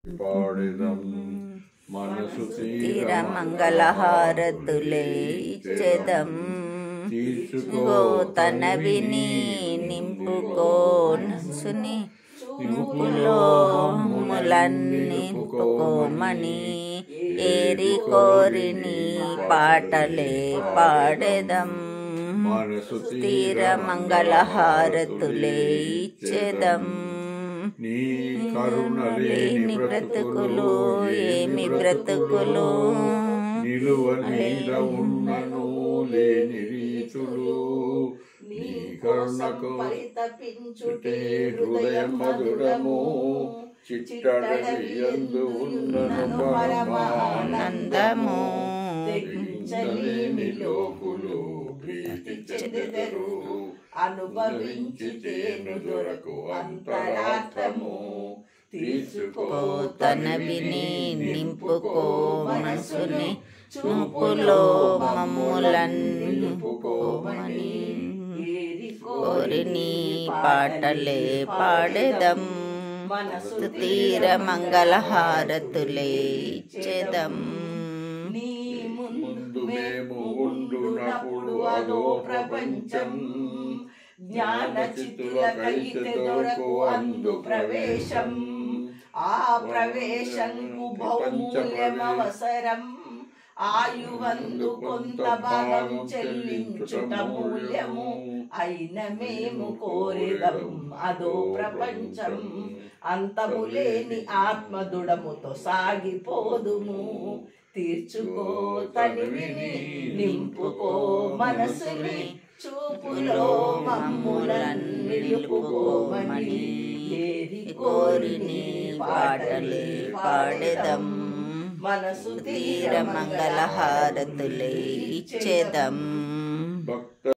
పాడెదం మనసు తీర మంగళహారతులే ఇచ్చెదం తీర్చుకో తన విని నింపుకో నసుని నింపులో ములన్నింపుకోమని ఏరి కోరిని పాటలే పాడెదం మనసు తీర మంగళహారతులే ఇచ్చెదం నీ కరుణ లేని బ్రతుకులు ఏమి బ్రతుకులు నిలువ నీడ ఉన్నను లేని రీతులు నీ కరుణకు పరితపించుటే హృదయ మధురము చిట్టడవి యందు ఉన్నను పరమానందము తెగించలేని లోకులు ప్రీతి చెందెదరు అనుభవించితేను దొరకు అంతరార్థము తీర్చుకో తన విని నింపుకో మనసుని చూపులో మమ్ములన్నింపుకోమని కోరిని పాటలే పాడెదం మనసు తీర మంగళహారతులే ఇచ్చెదం నీ ముందు మేము ఉండునప్పుడు అదో ప్రపంచం జ్ఞాన చిత్తుల కైతే దొరకు అందు ప్రవేశం ఆ ప్రవేశంకు బహుమూల్యమవసరం ఆయువందు కొంత భాగం చెల్లించుట మూల్యము అయిన మేము కోరిదం అదో ప్రపంచం అంతములేని ఆత్మదుడముతో సాగిపోదుము తీర్చుకో తనివిని నింపుకో మనసుని చూపులో మమ్ములన్ని నిలుపుకోమని ఏరి కోరిని పాటలే పాడెదం మనసు తీర మంగళహారతులే ఇచ్చెదం.